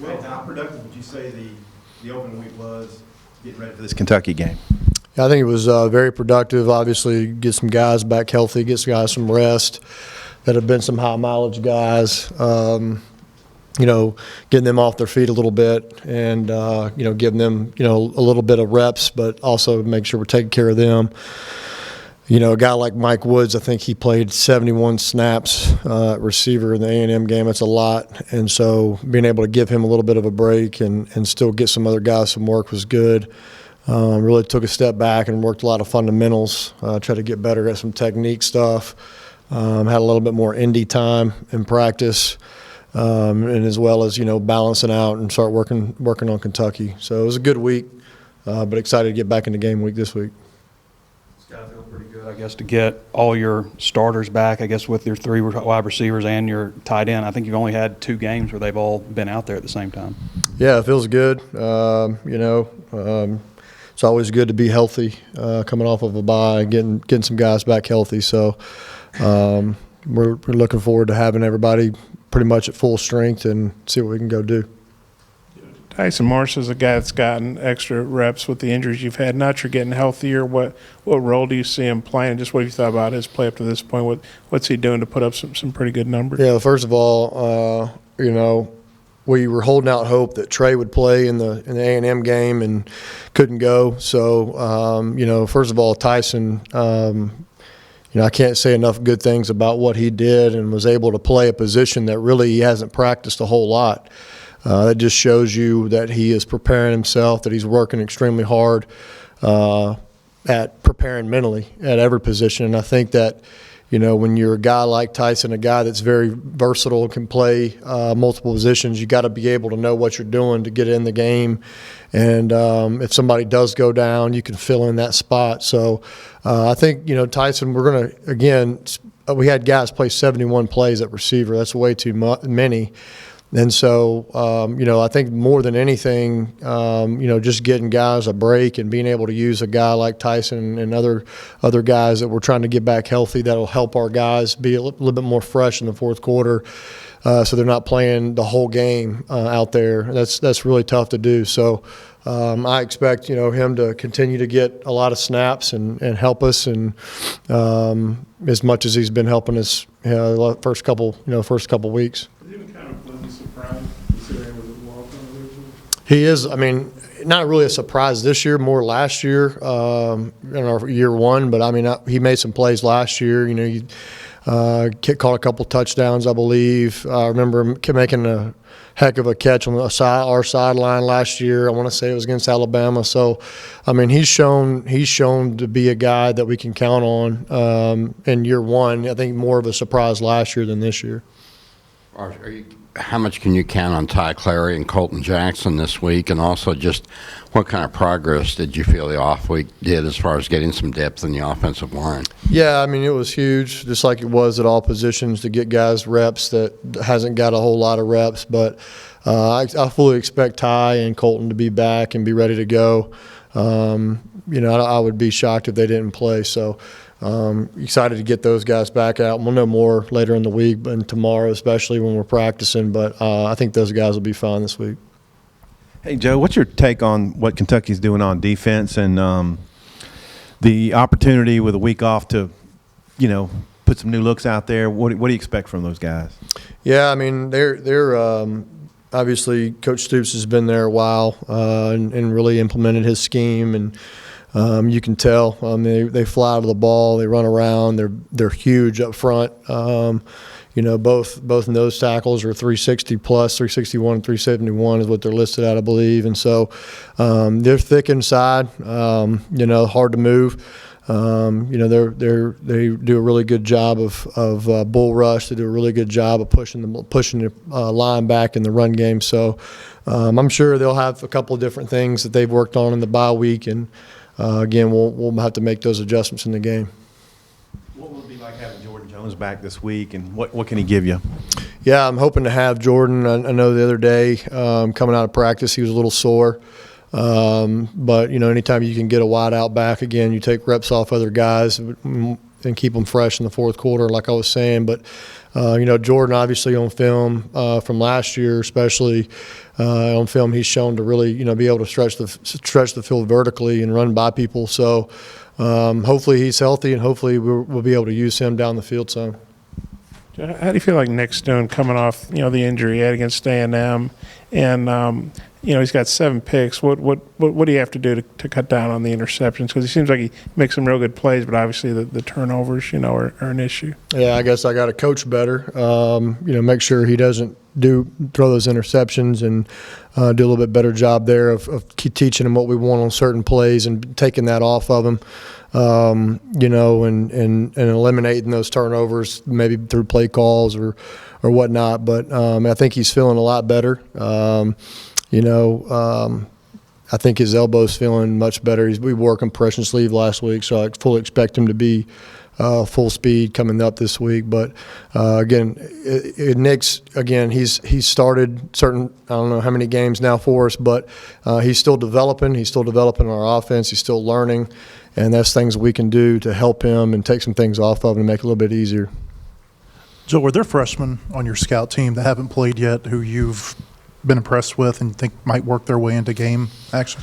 Well, how productive would you say the opening week was getting ready for this Kentucky game? I think it was very productive. Obviously, get some guys back healthy, get some guys some rest that have been some high mileage guys. Getting them off their feet a little bit and, giving them, a little bit of reps, but also make sure we're taking care of them. A guy like Mike Woods, I think he played 71 snaps receiver in the A&M game. That's a lot. And so being able to give him a little bit of a break and still get some other guys some work was good. Really took a step back and worked a lot of fundamentals, tried to get better at some technique stuff. Had a little bit more indie time in practice. And as well as, balancing out and start working on Kentucky. So it was a good week, but excited to get back into game week this week. It's got to feel pretty good, I guess, to get all your starters back, I guess, with your 3 wide receivers and your tight end. I think you've only had 2 games where they've all been out there at the same time. Yeah, it feels good. It's always good to be healthy coming off of a bye, getting some guys back healthy. So we're looking forward to having everybody pretty much at full strength and see what we can go do. Tyson Marsh is a guy that's gotten extra reps with the injuries you've had. Now you're getting healthier. What role do you see him playing? Just what have you thought about his play up to this point? What's he doing to put up some pretty good numbers? Yeah, first of all, we were holding out hope that Trey would play in the A&M game and couldn't go. So, first of all, Tyson, I can't say enough good things about what he did and was able to play a position that really he hasn't practiced a whole lot. That just shows you that he is preparing himself, that he's working extremely hard at preparing mentally at every position. And I think that, when you're a guy like Tyson, a guy that's very versatile, can play multiple positions, you got to be able to know what you're doing to get in the game. And if somebody does go down, you can fill in that spot. So I think, Tyson, we're going to, again, we had guys play 71 plays at receiver. That's way too many. And so, I think more than anything, just getting guys a break and being able to use a guy like Tyson and other guys that we're trying to get back healthy, that'll help our guys be a little bit more fresh in the fourth quarter, so they're not playing the whole game out there. That's really tough to do. So I expect him to continue to get a lot of snaps and help us, and as much as he's been helping us the first couple weeks. He is. I mean, not really a surprise this year, more last year in our year one. But, he made some plays last year. He caught a couple touchdowns, I believe. I remember him making a heck of a catch on our sideline last year. I want to say it was against Alabama. So, he's shown to be a guy that we can count on in year one. I think more of a surprise last year than this year. How much can you count on Ty Clary and Colton Jackson this week? And also just what kind of progress did you feel the off week did as far as getting some depth in the offensive line? Yeah, it was huge, just like it was at all positions, to get guys reps that hasn't got a whole lot of reps. But I fully expect Ty and Colton to be back and be ready to go. I would be shocked if they didn't play. So excited to get those guys back out. We'll know more later in the week and tomorrow, especially when we're practicing. But I think those guys will be fine this week. Hey, Joe, what's your take on what Kentucky's doing on defense and the opportunity with a week off to, put some new looks out there? What do you expect from those guys? Yeah, they're obviously Coach Stoops has been there a while and really implemented his scheme, and you can tell they fly to the ball, they run around, they're huge up front. Both nose tackles are 360 plus, 361 and 371 is what they're listed at, I believe. And so they're thick inside, hard to move. They do a really good job of bull rush. They do a really good job of pushing the line back in the run game. So I'm sure they'll have a couple of different things that they've worked on in the bye week, and again, we'll have to make those adjustments in the game. What will it be like having Jordan Jones back this week, and what can he give you? Yeah, I'm hoping to have Jordan. I know the other day coming out of practice, he was a little sore. But, anytime you can get a wide out back, again, you take reps off other guys and keep them fresh in the fourth quarter, like I was saying. But Jordan obviously on film from last year, especially on film, he's shown to really be able to stretch the field vertically and run by people. So hopefully he's healthy, and hopefully we'll be able to use him down the field some. How do you feel like Nick's doing coming off the injury he had against A&M, and he's got 7 picks. What do you have to do to cut down on the interceptions? Because he seems like he makes some real good plays, but obviously the turnovers are an issue. Yeah, I guess I got to coach better. Make sure he doesn't throw those interceptions, and do a little bit better job there of teaching him what we want on certain plays and taking that off of him. And eliminating those turnovers maybe through play calls or whatnot. But I think he's feeling a lot better. I think his elbow's feeling much better. We wore a compression sleeve last week, so I fully expect him to be full speed coming up this week. But Nick's he's started certain, I don't know how many games now for us, but he's still developing. He's still developing our offense. He's still learning, and that's things we can do to help him and take some things off of him and make it a little bit easier. Joe, are there freshmen on your scout team that haven't played yet who you've been impressed with and think might work their way into game action?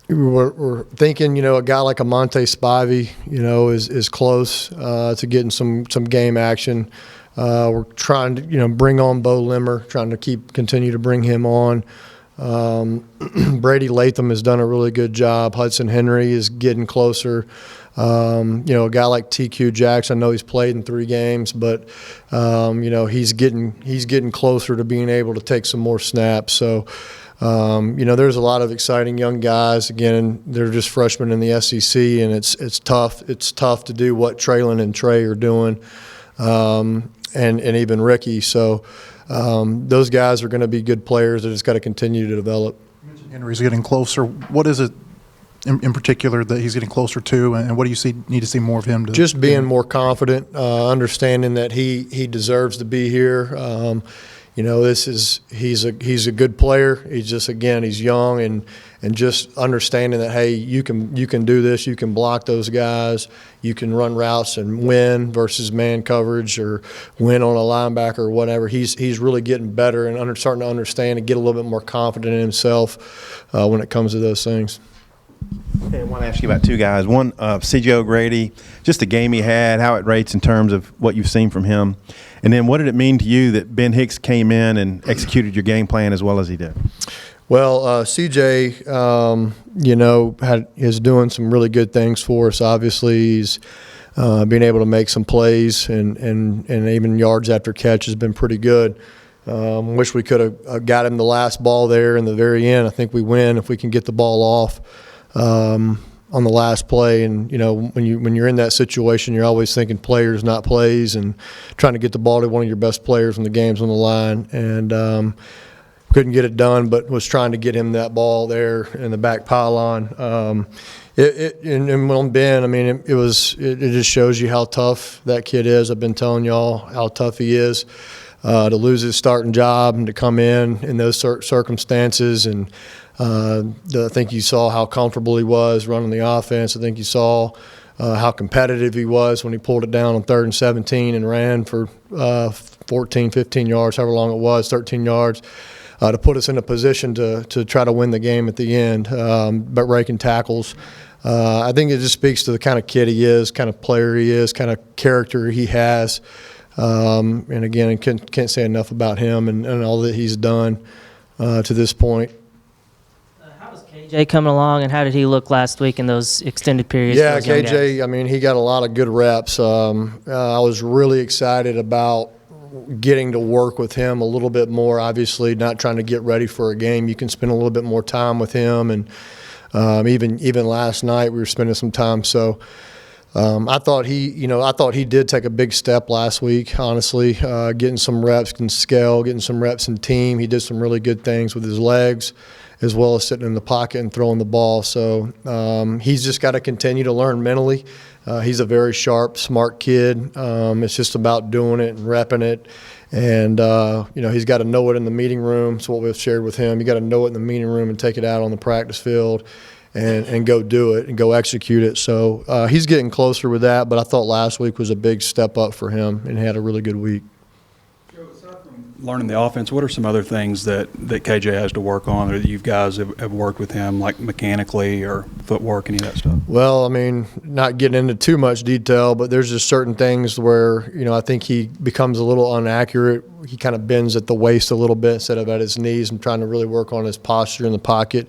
We're thinking, a guy like Amante Spivey, is close to getting some game action. We're trying to, bring on Bo Limmer, trying to continue to bring him on. Brady Latham has done a really good job. Hudson Henry is getting closer. A guy like TQ Jackson, I know he's played in 3 games, but he's getting closer to being able to take some more snaps. So, there's a lot of exciting young guys. Again, they're just freshmen in the SEC, and it's tough. It's tough to do what Traylon and Trey are doing, and even Ricky. So, those guys are going to be good players. They just got to continue to develop. Henry's getting closer. What is it in particular that he's getting closer to, and what do you need to see more of him? Just being more confident, understanding that he deserves to be here. He's a good player. He's just, again, he's young, and just understanding that, hey, you can do this. You can block those guys. You can run routes and win versus man coverage, or win on a linebacker or whatever. He's really getting better and starting to understand and get a little bit more confident in himself when it comes to those things. Okay, I want to ask you about 2 guys. One, C.J. O'Grady, just the game he had, how it rates in terms of what you've seen from him. And then what did it mean to you that Ben Hicks came in and executed your game plan as well as he did? Well, C.J., is doing some really good things for us. Obviously, he's being able to make some plays, and even yards after catch has been pretty good. Wish we could have got him the last ball there in the very end. I think we win if we can get the ball off on the last play. And when you're in that situation, you're always thinking players, not plays, and trying to get the ball to one of your best players when the game's on the line. And couldn't get it done, but was trying to get him that ball there in the back pylon. And on Ben, I mean, it just shows you how tough that kid is. I've been telling y'all how tough he is. To lose his starting job and to come in those circumstances, and I think you saw how comfortable he was running the offense. I think you saw how competitive he was when he pulled it down on 3rd and 17 and ran for 14, 15 yards, however long it was, 13 yards, to put us in a position to try to win the game at the end, but breaking tackles. I think it just speaks to the kind of kid he is, kind of player he is, kind of character he has. And again, I can't say enough about him and all that he's done to this point. How was KJ coming along, and how did he look last week in those extended periods? Yeah, KJ, I mean, he got a lot of good reps. I was really excited about getting to work with him a little bit more. Obviously, not trying to get ready for a game. You can spend a little bit more time with him, and even last night we were spending some time. So. I thought he did take a big step last week, honestly, getting some reps in scale, getting some reps in team. He did some really good things with his legs, as well as sitting in the pocket and throwing the ball. So he's just got to continue to learn mentally. He's a very sharp, smart kid. It's just about doing it and repping it. And, he's got to know it in the meeting room. It's what we've shared with him. You got to know it in the meeting room and take it out on the practice field. and go do it and go execute it. So he's getting closer with that, but I thought last week was a big step up for him, and he had a really good week. Learning the offense, what are some other things that KJ has to work on, or that you guys have worked with him, like mechanically or footwork, any of that stuff? Well, I mean, not getting into too much detail, but there's just certain things where, I think he becomes a little inaccurate. He kind of bends at the waist a little bit instead of at his knees. I'm trying to really work on his posture in the pocket,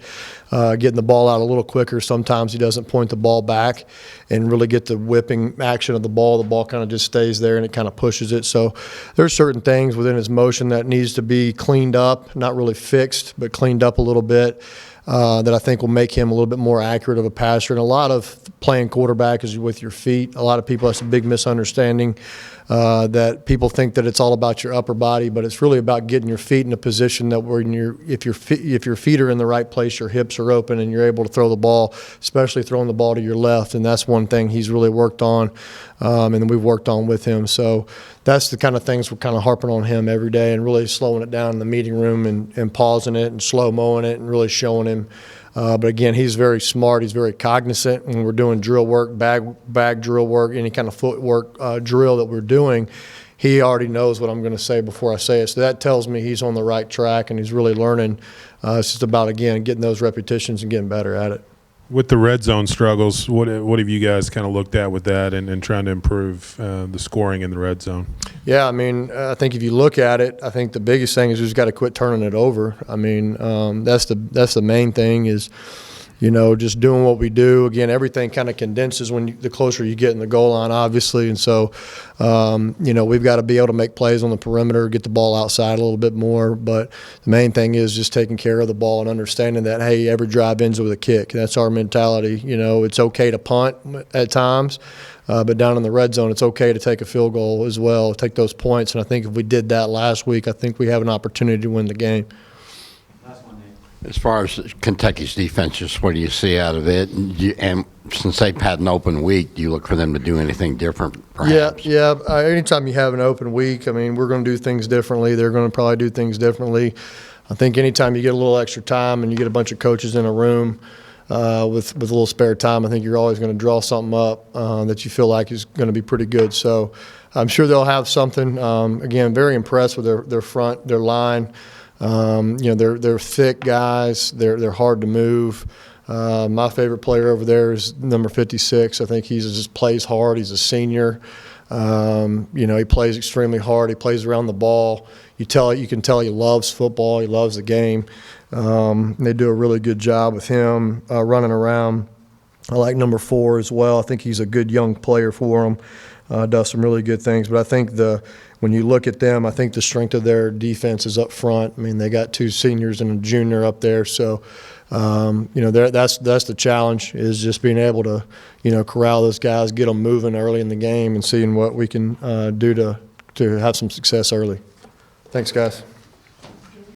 getting the ball out a little quicker. Sometimes he doesn't point the ball back and really get the whipping action of the ball. The ball kind of just stays there and it kind of pushes it. So there's certain things within his motion that needs to be cleaned up, not really fixed, but cleaned up a little bit. That I think will make him a little bit more accurate of a passer. And a lot of playing quarterback is with your feet. A lot of people, that's a big misunderstanding, that people think that it's all about your upper body, but it's really about getting your feet in a position that when if your feet are in the right place, your hips are open and you're able to throw the ball, especially throwing the ball to your left. And that's one thing he's really worked on, and we've worked on with him. So that's the kind of things we're kind of harping on him every day and really slowing it down in the meeting room and pausing it and slow-mowing it and really showing him. But again, he's very smart. He's very cognizant when we're doing drill work, bag drill work, any kind of footwork drill that we're doing. He already knows what I'm going to say before I say it. So that tells me he's on the right track and he's really learning. It's just about, again, getting those repetitions and getting better at it. With the red zone struggles, what have you guys kind of looked at with that and trying to improve the scoring in the red zone? Yeah, I mean, I think if you look at it, I think the biggest thing is we just got to quit turning it over. I mean, that's the main thing is, just doing what we do. Again, everything kind of condenses the closer you get in the goal line, obviously. And so, we've got to be able to make plays on the perimeter, get the ball outside a little bit more. But the main thing is just taking care of the ball and understanding that, hey, every drive ends with a kick. That's our mentality. It's okay to punt at times. But down in the red zone, it's okay to take a field goal as well, take those points. And I think if we did that last week, I think we have an opportunity to win the game. As far as Kentucky's defense, just what do you see out of it? And since they've had an open week, do you look for them to do anything different, perhaps? Yeah. Anytime you have an open week, I mean, we're going to do things differently. They're going to probably do things differently. I think anytime you get a little extra time and you get a bunch of coaches in a room with a little spare time, I think you're always going to draw something up that you feel like is going to be pretty good. So I'm sure they'll have something. Again, very impressed with their front, their line. They're thick guys. They're hard to move. My favorite player over there is number 56. I think he just plays hard. He's a senior. He plays extremely hard. He plays around the ball. You can tell he loves football. He loves the game. They do a really good job with him running around. I like number 4 as well. I think he's a good young player for them. Does some really good things. But I think when you look at them, I think the strength of their defense is up front. I mean, they got 2 seniors and a junior up there. So, that's the challenge, is just being able to, corral those guys, get them moving early in the game and seeing what we can do to have some success early. Thanks, guys.